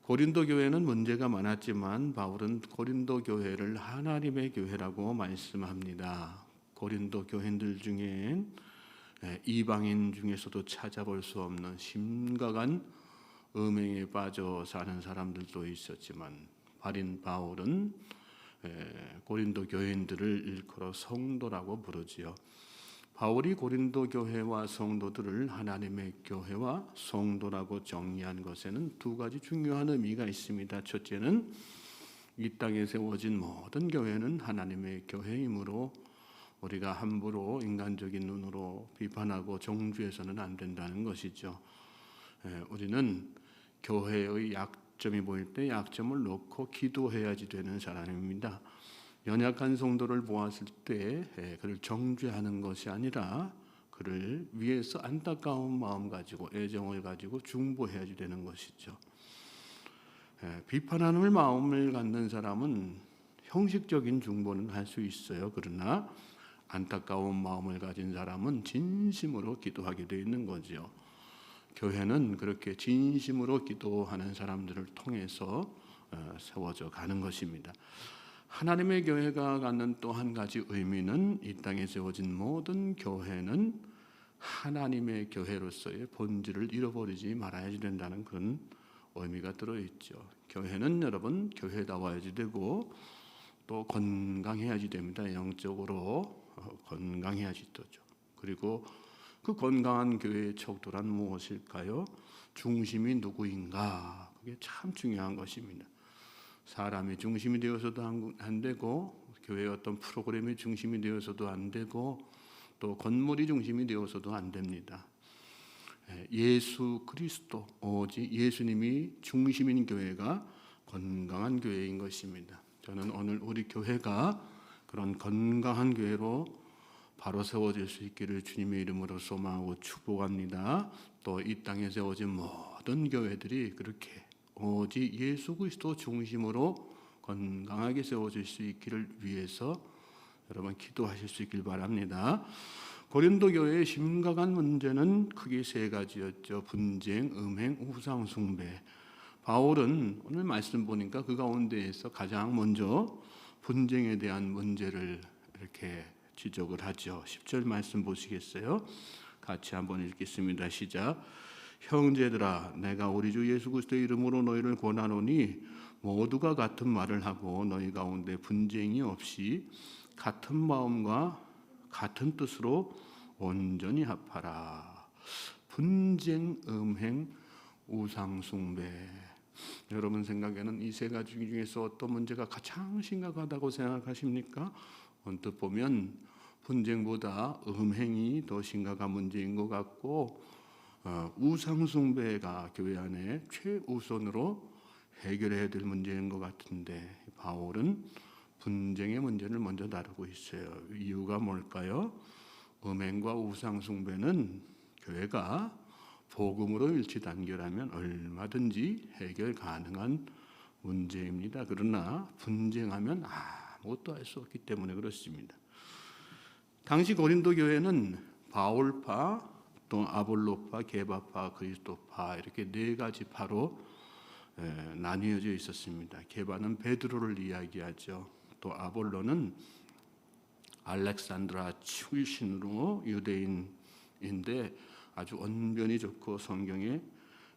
고린도 교회는 문제가 많았지만 바울은 고린도 교회를 하나님의 교회라고 말씀합니다. 고린도 교인들 중엔 이방인 중에서도 찾아볼 수 없는 심각한 음행에 빠져 사는 사람들도 있었지만 바울은 고린도 교인들을 일컬어 성도라고 부르지요. 바울이 고린도 교회와 성도들을 하나님의 교회와 성도라고 정의한 것에는 두 가지 중요한 의미가 있습니다. 첫째는 이 땅에 세워진 모든 교회는 하나님의 교회이므로 우리가 함부로 인간적인 눈으로 비판하고 정죄해서는 안 된다는 것이죠. 우리는 교회의 약점이 보일 때 약점을 놓고 기도해야지 되는 사람입니다. 연약한 성도를 보았을 때 그를 정죄하는 것이 아니라 그를 위해서 안타까운 마음 가지고 애정을 가지고 중보해야지 되는 것이죠. 비판하는 마음을 갖는 사람은 형식적인 중보는 할 수 있어요. 그러나 안타까운 마음을 가진 사람은 진심으로 기도하게 되어 있는 거죠. 교회는 그렇게 진심으로 기도하는 사람들을 통해서 세워져 가는 것입니다. 하나님의 교회가 갖는 또 한 가지 의미는 이 땅에 세워진 모든 교회는 하나님의 교회로서의 본질을 잃어버리지 말아야 된다는 그런 의미가 들어있죠. 교회는 여러분 교회다워야지 되고 또 건강해야지 됩니다. 영적으로 건강해야지 되죠. 그리고 그 건강한 교회의 척도란 무엇일까요? 중심이 누구인가? 그게 참 중요한 것입니다. 사람이 중심이 되어서도 안 되고 교회의 어떤 프로그램이 중심이 되어서도 안 되고 또 건물이 중심이 되어서도 안 됩니다. 예수 그리스도 오직 예수님이 중심인 교회가 건강한 교회인 것입니다. 저는 오늘 우리 교회가 그런 건강한 교회로 바로 세워질 수 있기를 주님의 이름으로 소망하고 축복합니다. 또 이 땅에 세워진 모든 교회들이 그렇게 오직 예수 그리스도 중심으로 건강하게 세워질 수 있기를 위해서 여러분 기도하실 수 있길 바랍니다. 고린도 교회의 심각한 문제는 크게 세 가지였죠. 분쟁, 음행, 우상 숭배. 바울은 오늘 말씀 보니까 그 가운데에서 가장 먼저 분쟁에 대한 문제를 이렇게 지적을 하죠. 10절 말씀 보시겠어요? 같이 한번 읽겠습니다. 시작. 형제들아, 내가 우리 주 예수 그리스도의 이름으로 너희를 권하노니 모두가 같은 말을 하고 너희 가운데 분쟁이 없이 같은 마음과 같은 뜻으로 온전히 합하라. 분쟁, 음행, 우상 숭배. 여러분 생각에는 이 세 가지 중에서 어떤 문제가 가장 심각하다고 생각하십니까? 언뜻 보면 분쟁보다 음행이 더 심각한 문제인 것 같고 우상 숭배가 교회 안에 최우선으로 해결해야 될 문제인 것 같은데 바울은 분쟁의 문제를 먼저 다루고 있어요. 이유가 뭘까요? 음행과 우상 숭배는 교회가 복음으로 일치단결하면 얼마든지 해결 가능한 문제입니다. 그러나 분쟁하면 아무것도 할 수 없기 때문에 그렇습니다. 당시 고린도 교회는 바울파, 또 아볼로파, 게바파, 그리스도파 이렇게 네 가지 파로 나뉘어져 있었습니다. 게바는 베드로를 이야기하죠. 또 아볼로는 알렉산드라 출신으로 유대인인데 아주 언변이 좋고 성경에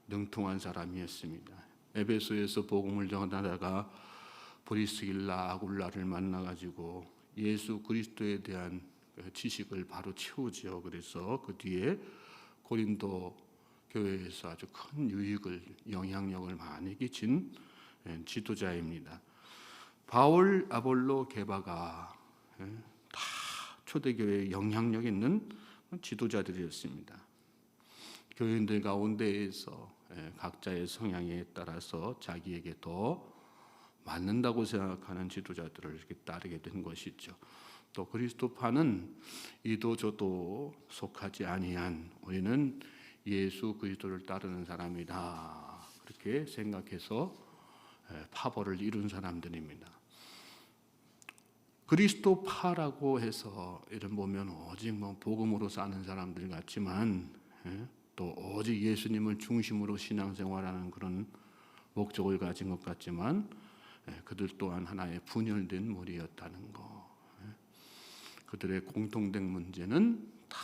능통한 사람이었습니다. 에베소에서 복음을 전하다가 브리스길라 아굴라를 만나가지고 예수 그리스도에 대한 지식을 바로 채우죠. 그래서 그 뒤에 고린도 교회에서 아주 큰 유익을 영향력을 많이 끼친 지도자입니다. 바울, 아볼로, 게바가 다 초대교회에 영향력 있는 지도자들이었습니다. 교인들 가운데에서 각자의 성향에 따라서 자기에게 더 맞는다고 생각하는 지도자들을 이렇게 따르게 된 것이죠. 또 그리스도파는 이도 저도 속하지 아니한 우리는 예수 그리스도를 따르는 사람이다. 그렇게 생각해서 파벌을 이룬 사람들입니다. 그리스도파라고 해서 이런 보면 오직 복음으로 사는 사람들 같지만 또 오직 예수님을 중심으로 신앙생활하는 그런 목적을 가진 것 같지만 그들 또한 하나의 분열된 무리였다는 거. 그들의 공통된 문제는 다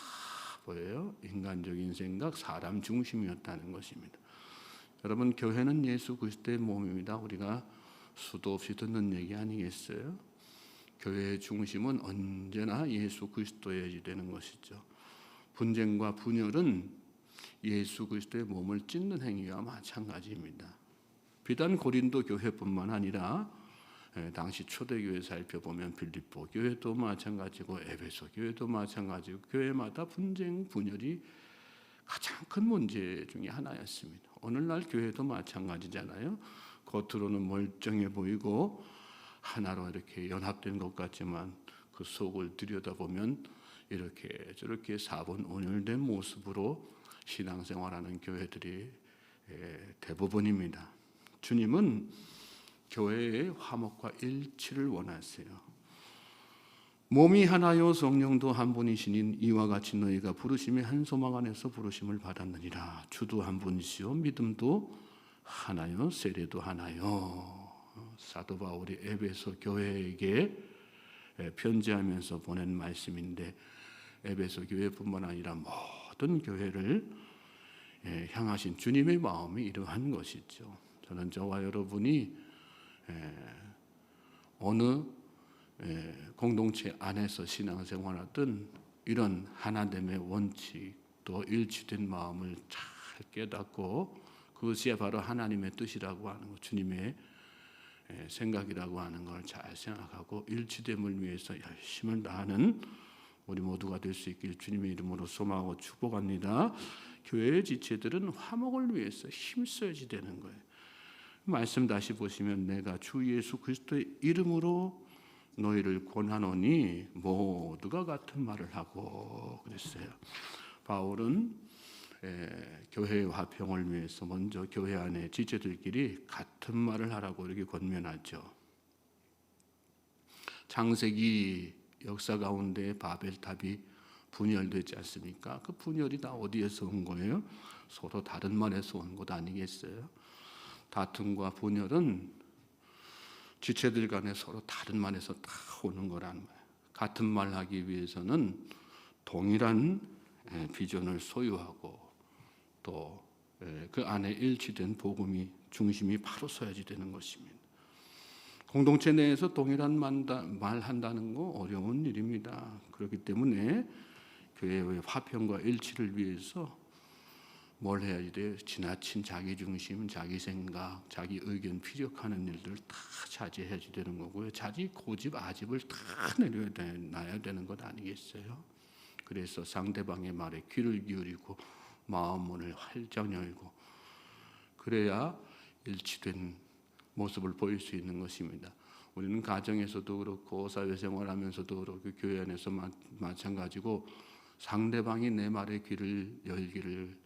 뭐예요? 인간적인 생각, 사람 중심이었다는 것입니다. 여러분, 교회는 예수 그리스도의 몸입니다. 우리가 수도 없이 듣는 얘기 아니겠어요? 교회의 중심은 언제나 예수 그리스도여야 되는 것이죠. 분쟁과 분열은 예수 그리스도의 몸을 찢는 행위와 마찬가지입니다. 비단 고린도 교회뿐만 아니라 당시 초대교회 살펴보면 빌립보 교회도 마찬가지고 에베소 교회도 마찬가지고 교회마다 분쟁 분열이 가장 큰 문제 중에 하나였습니다. 오늘날 교회도 마찬가지잖아요. 겉으로는 멀쩡해 보이고 하나로 이렇게 연합된 것 같지만 그 속을 들여다보면 이렇게 저렇게 사분온열된 모습으로 신앙생활하는 교회들이 대부분입니다. 주님은 교회의 화목과 일치를 원하세요. 몸이 하나요 성령도 한 분이시니 이와 같이 너희가 부르심의 한 소망 안에서 부르심을 받았느니라. 주도 한 분이시요 믿음도 하나요 세례도 하나요. 사도 바울이 에베소 교회에게 편지하면서 보낸 말씀인데 에베소 교회뿐만 아니라 모든 교회를 향하신 주님의 마음이 이러한 것이죠. 저는 저와 여러분이 어느 공동체 안에서 신앙생활하든 이런 하나됨의 원칙 또 일치된 마음을 잘 깨닫고 그것이 바로 하나님의 뜻이라고 하는 것, 주님의 생각이라고 하는 걸 잘 생각하고 일치됨을 위해서 열심을 다하는 우리 모두가 될 수 있길 주님의 이름으로 소망하고 축복합니다. 교회의 지체들은 화목을 위해서 힘써야지 되는 거예요. 말씀 다시 보시면 내가 주 예수 그리스도의 이름으로 너희를 권하노니 모두가 같은 말을 하고 그랬어요. 바울은 교회의 화평을 위해서 먼저 교회 안에 지체들끼리 같은 말을 하라고 이렇게 권면하죠. 창세기 역사 가운데 바벨탑이 분열되지 않습니까? 그 분열이 다 어디에서 온 거예요? 서로 다른 말에서 온 것 아니겠어요? 다툼과 분열은 지체들 간에 서로 다른 말에서 다 오는 거라는 거예요. 같은 말 하기 위해서는 동일한 비전을 소유하고 또 그 안에 일치된 복음이 중심이 바로 서야지 되는 것입니다. 공동체 내에서 동일한 말 한다는 거 어려운 일입니다. 그렇기 때문에 교회의 화평과 일치를 위해서 뭘 해야 돼요? 지나친 자기 중심, 자기 생각, 자기 의견 피력하는 일들 다 자제해야 되는 거고요. 자기 고집, 아집을 다 내려놔야 되는 것 아니겠어요? 그래서 상대방의 말에 귀를 기울이고 마음 문을 활짝 열고 그래야 일치된 모습을 보일 수 있는 것입니다. 우리는 가정에서도 그렇고 사회생활하면서도 그렇고 교회 안에서 마찬가지고 상대방이 내 말에 귀를 열기를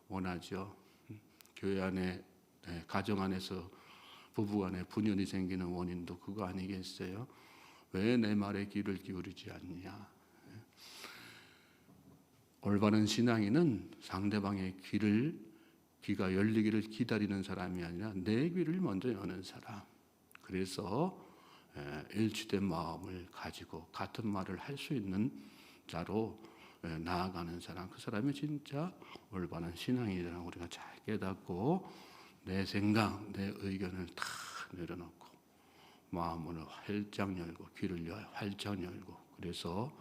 원하죠. 교회 안에 가정 안에서 부부간에 분열이 생기는 원인도 그거 아니겠어요? 왜 내 말에 귀를 기울이지 않냐? 올바른 신앙인은 상대방의 귀가 열리기를 기다리는 사람이 아니라 내 귀를 먼저 여는 사람. 그래서 일치된 마음을 가지고 같은 말을 할 수 있는 자로 나아가는 사람, 그 사람이 진짜 올바른 신앙이라는 우리가 잘 깨닫고 내 생각, 내 의견을 다 내려놓고 마음을 활짝 열고 귀를 활짝 열고 그래서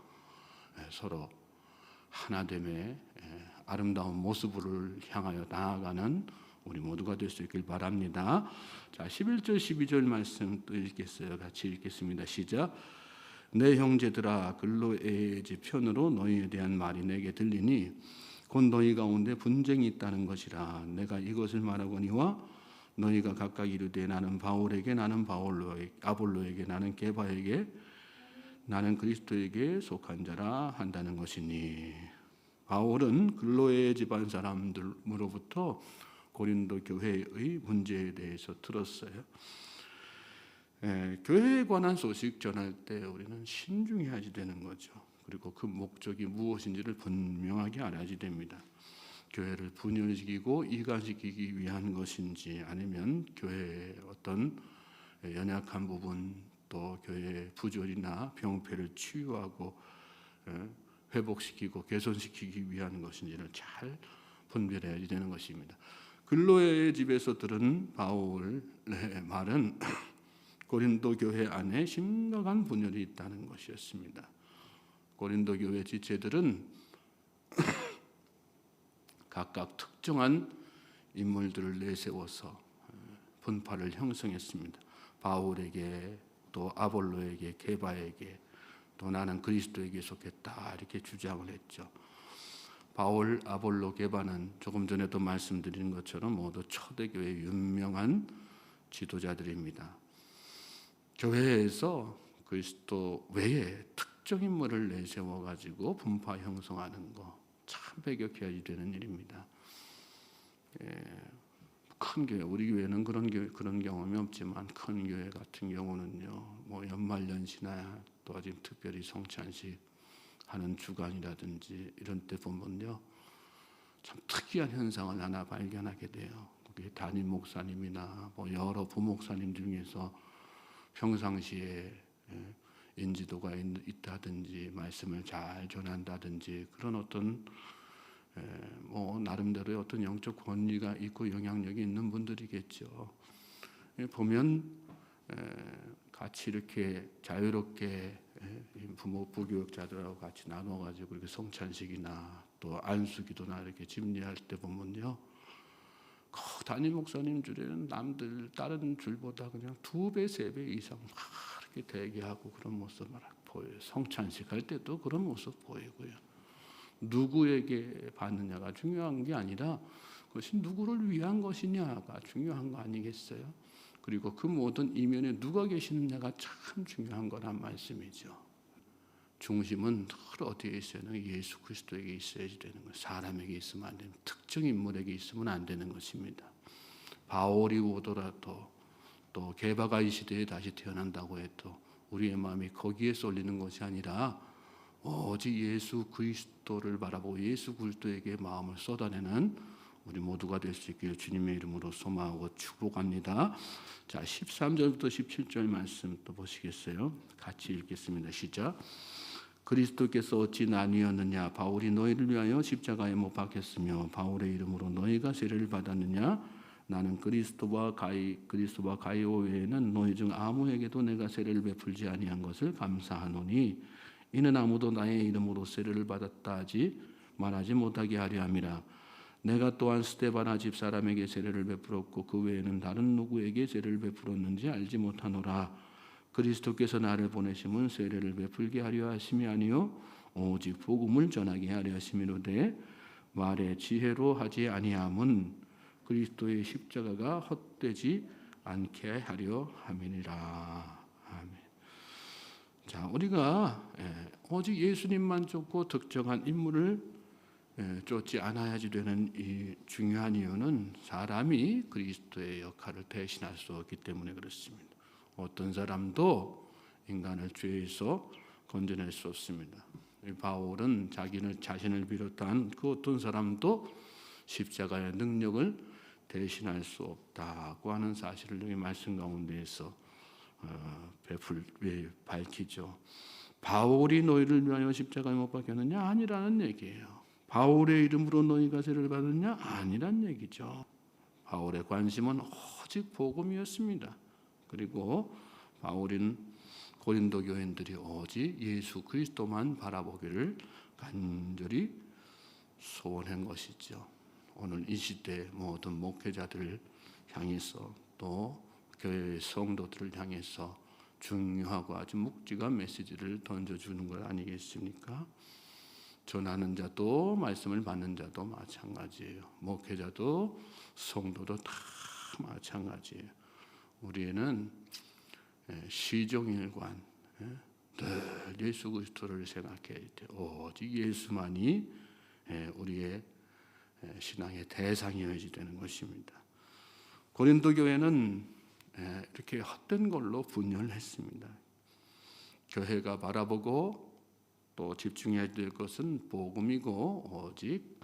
서로 하나됨의 아름다운 모습을 향하여 나아가는 우리 모두가 될 수 있길 바랍니다. 자, 11절 12절 말씀 또 읽겠어요. 같이 읽겠습니다. 시작. 내 형제들아 글로의 편으로 너희에 대한 말이 내게 들리니 곧 너희 가운데 분쟁이 있다는 것이라. 내가 이것을 말하거니와 너희가 각각 이르되 나는 바울에게 나는 아볼로에게 나는 게바에게 나는 그리스도에게 속한 자라 한다는 것이니. 바울은 글로의 집안 사람들로부터 고린도 교회의 문제에 대해서 들었어요. 교회에 관한 소식 전할 때 우리는 신중해야지 되는 거죠. 그리고 그 목적이 무엇인지를 분명하게 알아야지 됩니다. 교회를 분열시키고 이간시키기 위한 것인지, 아니면 교회의 어떤 연약한 부분, 또 교회의 부조리나 병폐를 치유하고 회복시키고 개선시키기 위한 것인지를 잘 분별해야 되는 것입니다. 글로의 집에서 들은 바울의 말은 고린도 교회 안에 심각한 분열이 있다는 것이었습니다. 고린도 교회 지체들은 각각 특정한 인물들을 내세워서 분파를 형성했습니다. 바울에게, 또 아볼로에게, 게바에게, 또 나는 그리스도에게 속했다, 이렇게 주장을 했죠. 바울, 아볼로, 게바는 조금 전에도 말씀드린 것처럼 모두 초대교회의 유명한 지도자들입니다. 교회에서 그리스도 외에 특정 인물을 내세워 가지고 분파 형성하는 거 참 배격해야 되는 일입니다. 큰 교회, 우리 교회는 그런 경험이 없지만 큰 교회 같은 경우는요, 뭐 연말연시나 또 아직 특별히 성찬식 하는 주간이라든지 이런 때 보면요, 참 특이한 현상을 하나 발견하게 돼요. 그게 담임 목사님이나 뭐 여러 부목사님 중에서 평상시에 인지도가 있다든지 말씀을 잘 전한다든지 그런 어떤 뭐 나름대로의 어떤 영적 권위가 있고 영향력이 있는 분들이겠죠. 보면 같이 이렇게 자유롭게 부교육자들하고 같이 나눠가지고 이렇게 성찬식이나 또 안수기도나 이렇게 집례할 때 보면요, 그 담임 목사님 줄에는 남들 다른 줄보다 그냥 2배, 3배 이상 막 이렇게 대기하고 그런 모습을 보여요. 성찬식 할 때도 그런 모습 보이고요. 누구에게 받느냐가 중요한 게 아니라 그것이 누구를 위한 것이냐가 중요한 거 아니겠어요? 그리고 그 모든 이면에 누가 계시느냐가 참 중요한 거란 말씀이죠. 중심은 늘 어디에 있어야 되는, 예수 그리스도에게 있어야지 되는 거예요. 사람에게 있으면 안 되는, 특정 인물에게 있으면 안 되는 것입니다. 바울이 오더라도, 또 게바가 이 시대에 다시 태어난다고 해도 우리의 마음이 거기에 쏠리는 것이 아니라 오직 예수 그리스도를 바라보고 예수 그리스도에게 마음을 쏟아내는 우리 모두가 될 수 있기를 주님의 이름으로 소망하고 축복합니다. 자, 13절부터 17절 말씀 또 보시겠어요? 같이 읽겠습니다. 시작. 그리스도께서 어찌 나뉘었느냐? 바울이 너희를 위하여 십자가에 못 박혔으며 바울의 이름으로 너희가 세례를 받았느냐? 나는 그리스도와 가이오 외에는 너희 중 아무에게도 내가 세례를 베풀지 아니한 것을 감사하노니 이는 아무도 나의 이름으로 세례를 받았다 하지 말하지 못하게 하려 함이라. 내가 또한 스데바나 집 사람에게 세례를 베풀었고 그 외에는 다른 누구에게 세례를 베풀었는지 알지 못하노라. 그리스도께서 나를 보내심은 세례를 베풀게 하려 하심이 아니요 오직 복음을 전하게 하려 하심이로되 말의 지혜로 하지 아니함은 그리스도의 십자가가 헛되지 않게 하려 함이니라. 아멘. 자, 우리가 오직 예수님만 쫓고 특정한 인물을 쫓지 않아야지 되는 이 중요한 이유는 사람이 그리스도의 역할을 대신할 수 없기 때문에 그렇습니다. 어떤 사람도 인간을 죄에서 건져낼 수 없습니다. 바울은 자신을 비롯한 그 어떤 사람도 십자가의 능력을 대신할 수 없다고 하는 사실을 여기 말씀 가운데에서 밝히죠. 바울이 너희를 위하여 십자가에 못 박혔느냐? 아니라는 얘기예요. 바울의 이름으로 너희가 세례를 받았느냐? 아니란 얘기죠. 바울의 관심은 오직 복음이었습니다. 그리고 바울은 고린도 교인들이 오직 예수 그리스도만 바라보기를 간절히 소원한 것이죠. 오늘 이 시대 모든 목회자들을 향해서 또 교회의 성도들을 향해서 중요하고 아주 묵직한 메시지를 던져주는 것 아니겠습니까? 전하는 자도 말씀을 받는 자도 마찬가지예요. 목회자도 성도도 다 마찬가지예요. 우리는 시종일관 늘 예수 그리스도를 생각해야 돼. 오직 예수만이 우리의 신앙의 대상이어야지 되는 것입니다. 고린도 교회는 이렇게 헛된 걸로 분열했습니다. 교회가 바라보고 또 집중해야 될 것은 복음이고 오직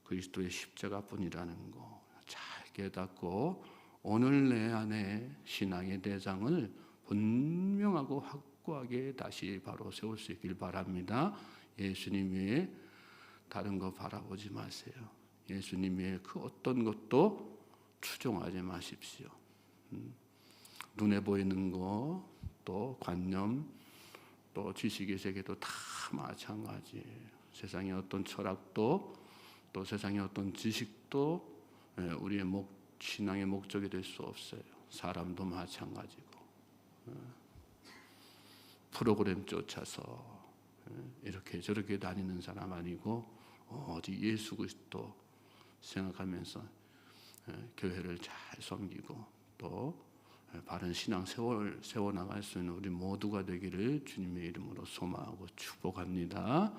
그리스도의 십자가뿐이라는 거 잘 깨닫고 오늘 내 안에 신앙의 대상을 분명하고 확고하게 다시 바로 세울 수 있길 바랍니다. 예수님 외에 다른 거 바라보지 마세요. 예수님 외에 그 어떤 것도 추종하지 마십시오. 눈에 보이는 거, 또 관념, 또 지식의 세계도 다 마찬가지예요. 세상의 어떤 철학도, 또 세상의 어떤 지식도 우리의 신앙의 목적이 될 수 없어요. 사람도 마찬가지고 프로그램 쫓아서 이렇게 저렇게 다니는 사람 아니고 오직 예수 그리스도 생각하면서 교회를 잘 섬기고 또 바른 신앙 세워나갈 수 있는 우리 모두가 되기를 주님의 이름으로 소망하고 축복합니다.